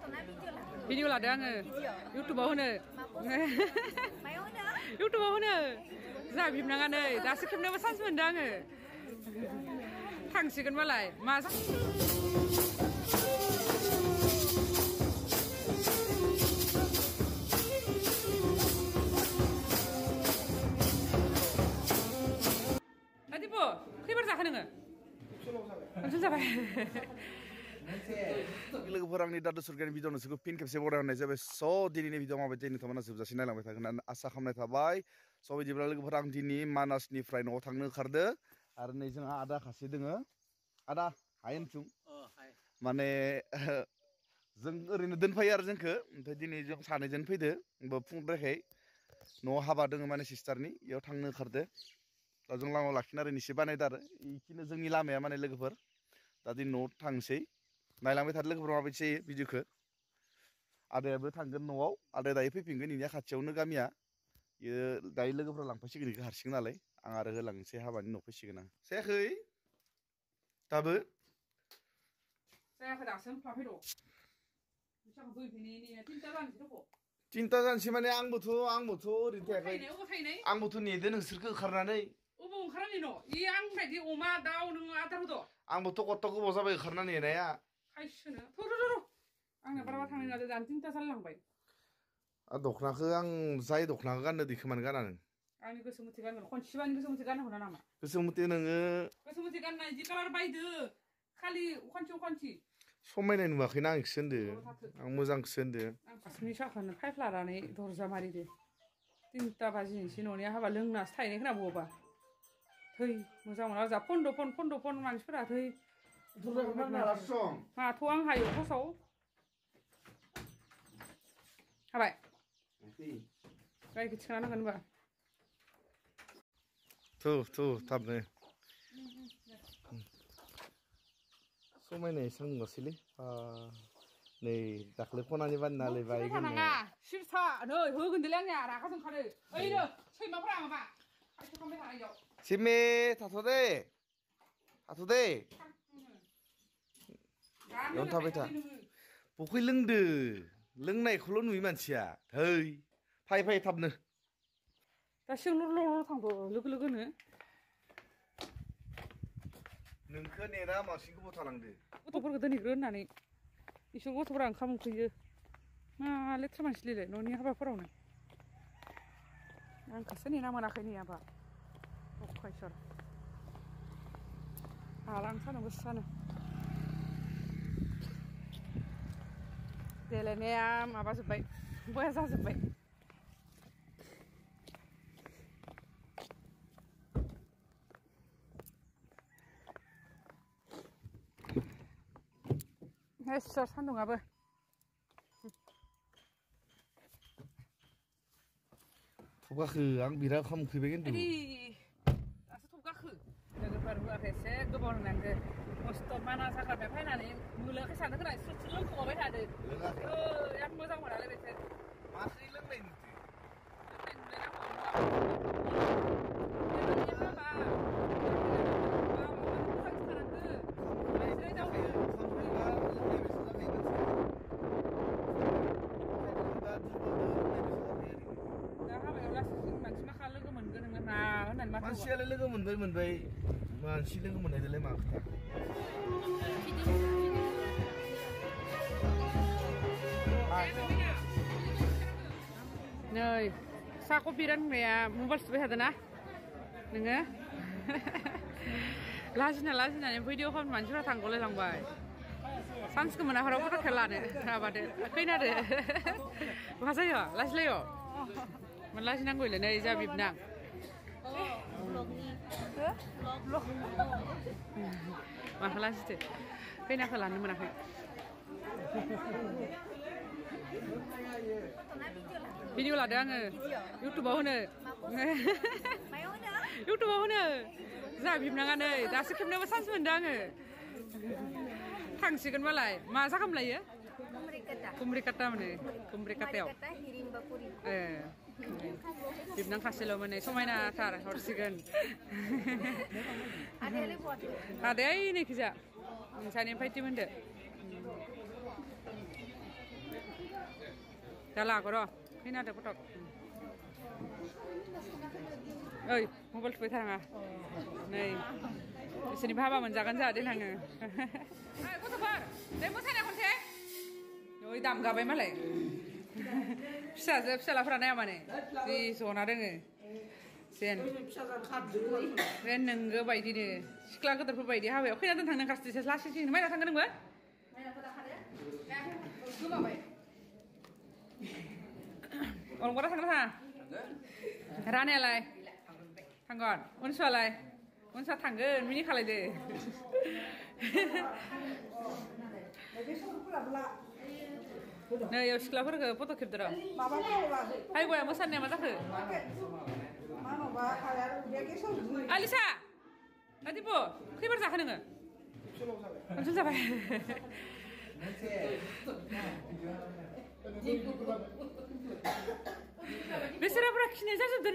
Video लादों आङो YouTubeआव होनो YouTubeआव होनो जा बिबनाङा नै दासो खेबनोबो चान्स मोनदों आङो थांसिगोन मालाय मा Adipo खैबार जाखो नोङो ओंखाम जाबाय लोगोफोर आंनि दादु सरकारनि भिडिअ नोंसोरखौ फिन खेबसे बरायनाय जाबाय स' दिनैनि भिडिअ माबायदि नोंथांमोना जोबजासिम नायलांबाय थागोन होननानै आसा खालामनाय थाबाय स' बिदिब्ला लोगोफोर आं दिनै मानासनिफ्राय न'आव थांनो ओंखारदो आरो नै जोंहा आदा खासे दोङो आदा हाय होनसुं माने जों ओरैनो दोनफायो आरो जोंखौ ओमफ्राय दिनै जों सानैजों फैदो फुंद्रायखाय न'आव हाबा दोङो माने सिस्टारनि इयाव थांनो ओंखारदो दा जों लामायाव लाखिना आरो एसे बानायदो आरो इखिनो जोंनि लामाया माने लोगोफोर दा दिनै न'आव थांसै नायलांबाय थादो लोगोफोर माबायदि जायो भिडिअखौ आदायाबो थांगोन न'आव आदाया दायो फैफिनगोन इनिया खाथियावनो गामिया इयो दायो लोगोफोरा लांफैसिगोन इखौ हारसिं नालाय आं आरो होलांनोसै हाबानि उनाव फैसिगोन आं जायाखै दाबो जायाखै दासो होनफ्लाफै र' बिसाखौ फैफिनैनि तिनथा जानोसै दख' तिनथा जानोसै माने आंबोथ' ओरैनो थायाखै आंबोथ' नेदो नोंसोरखौ ओंखारनानै अबाव ओंखारनानै न' इ आं बायदि अमा दाउ नोङो आदार होद' आंबोथ' कत्त' गोबाव जाबाय ओंखारना नेनाया खायसोनो थ'र' आंना बारा थांनाय नङा दानो तिनथा जालायलांबाय दख'नाखौ आं जाय दख'नाखौ गाननो दिखोमानो गाना नों आंनि गोसो मथे गानगोन खनसेबानि गोसो मथे गाननो हरा नामा गोसो मथे नोङो गोसो मथे गाननाय जि कालार बायदो खालि अखान्थि समायनाय नुवाखैना आं इखोसो होनदो आं मोजांखौसो होनदो आं फासनि साखानो पाइप लानानै दरजा मारिदो 3ता बाजिनोसै न'नि हाबा लोंनासो थाहैनाय खोना बबावबा थै मोजां मोना जा फन्द' फन मानसिफोरा थै माथ' आं हायो खसाव हाबाय गायखौ थिखांना नांगोन होनबा थु थाबनो समायनाय एसेबां नुवासैलै नै दाख्लै खनानि बानायना लायबाय सिरसा नै होगोनदोलै आंनिया रागा जोंखादो ओइनो सैमाफोरा माबा खायसे खालामबाय थानायाव सिमे थाथ' दे बेयावनो थाबाय था बखै लोंदो लोंनायखौल' नुयो मानसिया थै फै थाबनो दा सिगांल' थांद' लोगोनो नोंखौ नेना मानसिखौ गोबाव थालांदो गथ'फोरखौ दोनहैग्रो होननानै इसोर गथ'फोरा ओंखाम उखैयो मा लेथ्रा मानसिलै न'नि हाबाफोरावनो आंखौसो नेना मोनाखै नेयाबा अखायसर हालां सान्दुं गोसानो देलायनाया माबाजोब्बाय बया जाजोब्बाय हेस्सा सान्दुंआबो थब गाखो आं बिराद ओंखाम उखैबाय खिन्थु दासो थब गाखो लोगोफोर होआखै एसे गोबाव होनांगो मस्थ' माना साखारबाय फैनानै मुलुखै सानो खोना सुथु लोंखोमाबाय थादो बिराद मोजां मोनालै बेसोर माखै लोंनाय मानसियालाय लोगो मोनबाय मानसि लोगो मोननायजोंलाय मा खोथा नै साहा कफि राननाया मबाइल सुबाय थादों ना नोङो लाजिनानै भिडिअ खालामनो मानसिफोरा थांग'लायलांबाय सान्सखौ मोना हराव फट'खौ लानो माबादो खैनादो मा जायो लाजिलायो मानो लाजिनांगौ नै जा बिबनां माखौ लाजिदो खैनाखौ लानो मोनाखै भिडिअ लादों आङो YouTubeआव होनो जा बिबनाङा नै दासो खेबनोबो चान्स मोनदों आङो थांसिगोन मालाय मा जाखामलायो कुमरिकाटा मोनो कुमरिकाटायाव बिबनां खासेल' मोनो समायनाथार हरसिगोन आदाया नैखिजा नोंसानि फायथि मोनदो दा लागो र' फैनादो फटक ओइ मबाइल थुबाय थानाङा नै बिसोरनि हाबा मोनजागोन जोंहा देनाङो गथ'फोर दे मोसानाय खनसे ओइ दाम गाबाय मालाय फिसाजो फिसालाफोरा नाया माने जि जना दोङो जेन बे नोंगो बायदिनो सिख्ला गोदोरफोर बायदि हाबायाव खैनादों थांनो ओंखारसोदोंसो लासैनो माइना थांगोन नोंबो अलंबारा थांगोन थाङा रानायालाय थांगोन अनसुआलाय अनसुआ थांगोन मिनि खालायदो नै याव सिख्लाफोरखौ फट' खेबदो र' हाइगया मोसानाया मा जाखो आलिसा दिपु खैबार जाखो नोङो खनसेल' जाबाय बेसोराफोरा खिनाय जाजोबदों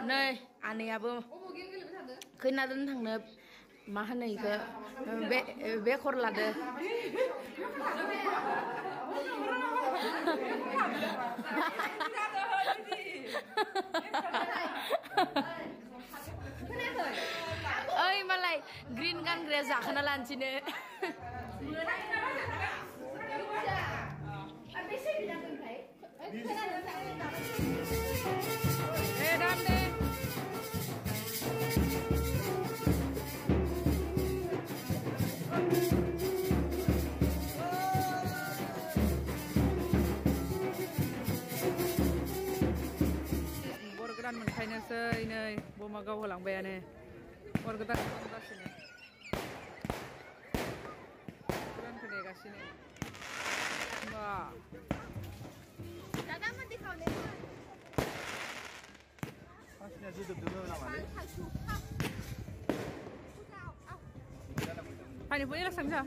नै आनैयाबो खैनादों थांनो मा होनो इखो बेखर लादो ओइ मालाय ग्रीन गानग्राया जाखोना लानोसैनो गोदान मोनखायनोसै नै बमा गावहोलांबायानो बर गोदान गासिनो गोदानखौ नेगासिनो बा फायनो फैला सांजा